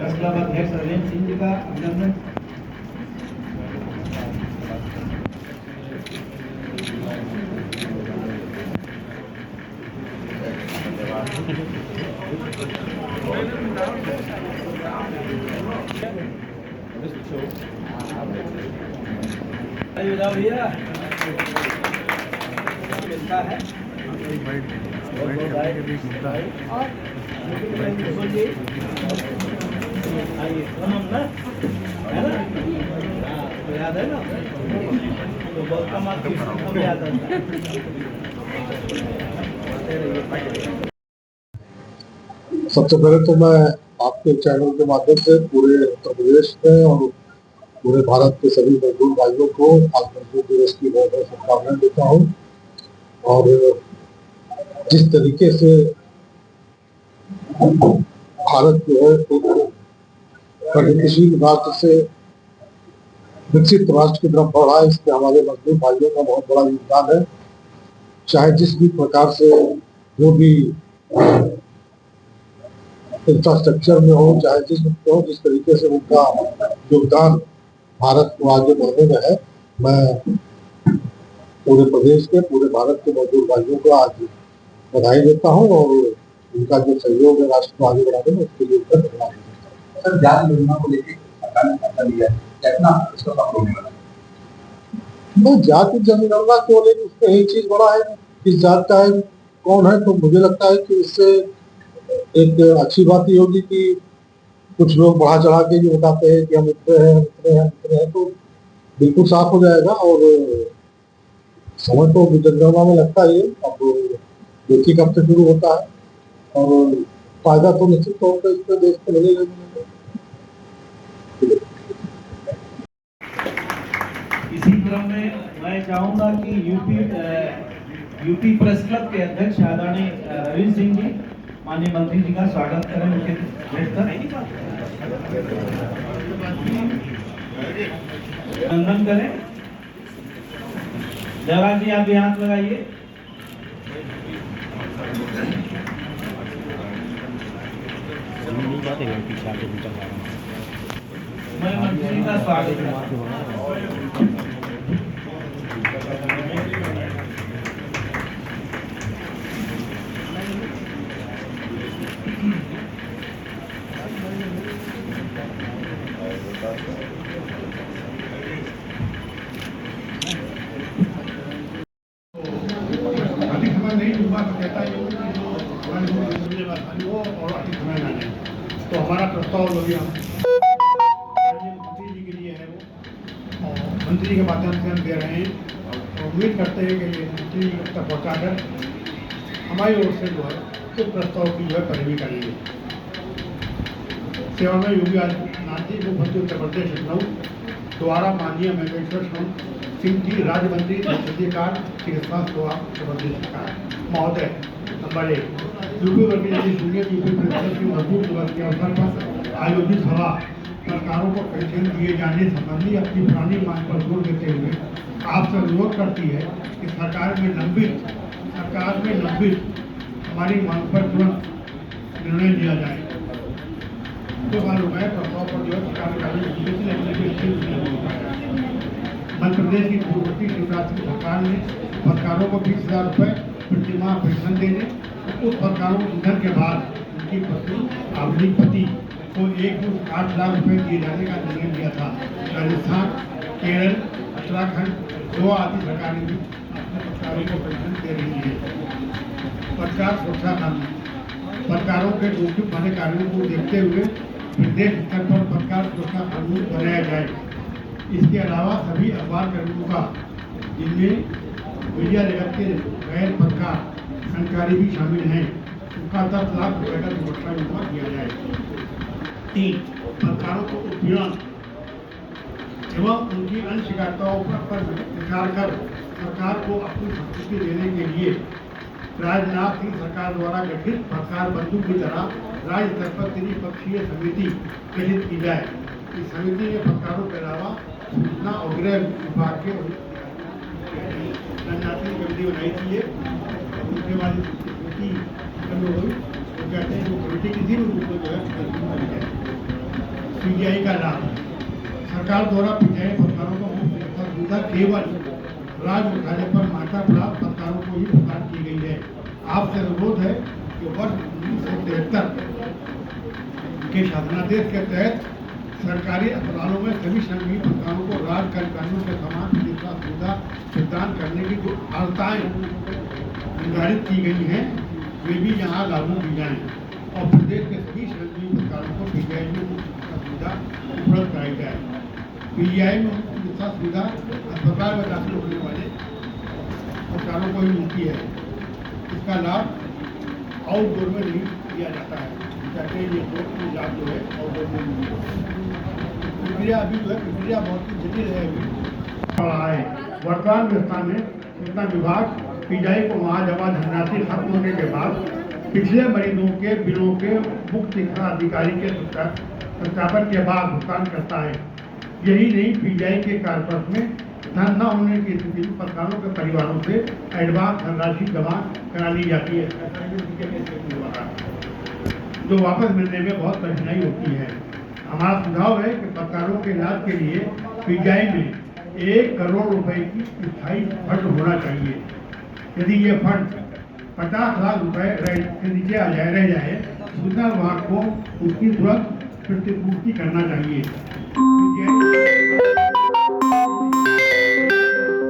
Press club अध्यक्ष रविंद्र सिंह जी का अभिनंदन। भैया मिलता है तो याद है ना, तो बहुत कम आपकी याद आता है। सबसे पहले तो मैं आपके चैनल के माध्यम से पूरे उत्तर प्रदेश में और पूरे भारत के सभी मजदूर भाइयों को आज मजदूर दिवस की बहुत बहुत शुभकामनाएं देता हूँ। और जिस तरीके से भारत जो है प्रगतिशील राष्ट्र से विकसित राष्ट्र की तरफ बढ़ रहा है, इसमें हमारे मजदूर भाइयों का बहुत बड़ा योगदान है। चाहे जिस भी प्रकार से जो भी इंफ्रास्ट्रक्चर में हो, चाहे जिस तरीके से उनका योगदान भारत को आगे बढ़ने में है, मैं पूरे प्रदेश के पूरे भारत के मजदूर भाइयों को आज बधाई देता हूँ और उनका जो सहयोग है राष्ट्र को आगे बढ़ाने में, उसके लिए उनका धन्यवाद देता हूँ। सर, जाति योजना को लेकर सरकार ने फैसला लिया है, कितना इसका सफल होने वाला है? जाति जनगणना क्यों नहीं, उसमें यही चीज बड़ा है किस जात का है कौन है। तो मुझे लगता है कि इससे एक अच्छी बात ये होगी कि कुछ लोग बढ़ा चढ़ा के जो बताते हैं कि हम इतने हैं इतने हैं इतने हैं, तो बिल्कुल साफ हो जाएगा। और समय तो जनगणना में लगता ही है, अब देखिए कब से शुरू होता है और फायदा तो निश्चित तौर पर इसमें देश को मिलेगा। इसी क्रम में मैं चाहूंगा कि यूपी प्रेस क्लब के अध्यक्ष आदरणीय रविंद्र सिंह जी माननीय मंत्री जी का स्वागत करें, उनके भेंट कर अभिनंदन करें। जवाहर जी आप भी हाथ लगाइए। मैं मंत्री का स्वागत करता नहीं डूबा तो कहता है वो और अधिक समय ना जाए। तो हमारा प्रस्ताव जो भी हम मंत्री जी के लिए है वो और मंत्री के माध्यम से हम दे रहे हैं और उम्मीद करते हैं कि ये मंत्री जी तक पहुँचाकर हमारी ओर से जो है उस प्रस्ताव की जो है पैरवी करेंगे। सेवा में योगी आदित्यनाथ जी मुख्यमंत्री उत्तर प्रदेश लखनऊ द्वारा माननीय महेश्वर सिंह जी राज्य मंत्री संसदीय कार्य चिकित्सा सेवा उत्तर प्रदेश सरकार महोदय। नंबर 1, यूपी वर्गीय जूनियर यूपी परिषद की मजदूर दिवस के अवसर पर आयोजित सभा सरकारों को पेंशन दिए जाने संबंधी अपनी पुरानी मांग पर जोर देते हुए आपसे अनुरोध करती है कि सरकार में लंबित हमारी मांग पर तुरंत निर्णय लिया जाए। तो मालूम है प्रस्ताव पर जो मध्य प्रदेश की पूर्ववर्ती शिवराज की सरकार ने पत्रकारों को 20,000 रुपये प्रति माह पेंशन देने, उस पत्रकारों को निधन के बाद उनकी पति को 1,08 लाख रुपये दिए जाने का निर्णय लिया था। राजस्थान, केरल, उत्तराखंड, गोवा आदि सरकारें भी अपने पत्रकारों को पेंशन दे रही है। पत्रकार सुरक्षा कानून पत्रकारों के जोखिम भरे कार्यों को देखते हुए प्रदेश स्तर पर पत्रकार सुरक्षा कानून बनाया जाए। इसके अलावा सभी अखबार कर्मियों का, जिनमें मीडिया जगत के गैर पत्रकार जानकारी भी शामिल हैं, उनका 10 लाख रुपये का सुरक्षा बीमा दिया जाए। 3, पत्रकारों को उत्पीड़न एवं उनकी अन्य शिकायतों पर विचार कर सरकार को अपनी संस्तुति देने के लिए राजनाथ सिंह सरकार द्वारा गठित पत्रकार बंधु की तरह राज्य स्तर पर त्रिपक्षीय समिति गठित की जाए। इस समिति में पत्रकारों के अलावा सूचना और गृह विभाग के कमेटी बनाई थी है। उसके बाद कमेटी खत्म हो गई तो कहते हैं वो कमेटी किसी भी रूप में जो है पीजीआई का लाभ। सरकार द्वारा पीजीआई पत्रकारों को मुफ्त चिकित्सा सुविधा केवल राज घोटाले पर माता प्राप्त पत्रकारों को ही प्रदान की गई है। आपसे अनुरोध है कि वर्ष 1973 के शासनादेश के तहत सरकारी अस्पतालों में सभी श्रमजीवी पत्रकारों को राज्य कर्मचारियों के समान चिकित्सा सुविधा प्रदान करने की जो आदताएं निर्धारित की गई हैं वे भी यहाँ लागू की जाएं और प्रदेश के सभी श्रमजीवी पत्रकारों को पीजीआई में मुफ्त चिकित्सा सुविधा उपलब्ध कराई जाए। पीजीआई में मुफ्त चिकित्सा सुविधा अस्पताल में दाखिल होने वाले पत्रकारों को ही मिलती है। इसका लाभ आउटडोर में नहीं दिया जाता है, जाके ये लाभ जो है आउटडोर में नहीं दिया। प्रक्रिया अभी जो है प्रक्रिया बहुत ही जटिल है अभी रहा है। वर्तमान व्यवस्था में सूचना विभाग पीजीआई को वहाँ जमा धनराशि खत्म होने के बाद पिछले मरीजों के बिलों के मुख्य चिकित्सा अधिकारी के सत्यापन के बाद भुगतान करता है। यही नहीं, पीजीआई के कार्यपत्र में धन न होने की स्थिति में पत्रकारों के परिवारों से एडवांस धनराशि जमा करा ली जाती है, जो वापस मिलने में बहुत कठिनाई होती है। हमारा सुझाव है कि पत्रकारों के इलाज के लिए पीजीआई में 1 करोड़ रुपए की स्थायी फंड होना चाहिए। यदि ये फंड 50 लाख रुपए से नीचे रह जाए, सूचना विभाग को उसकी तुरंत प्रतिपूर्ति करना चाहिए।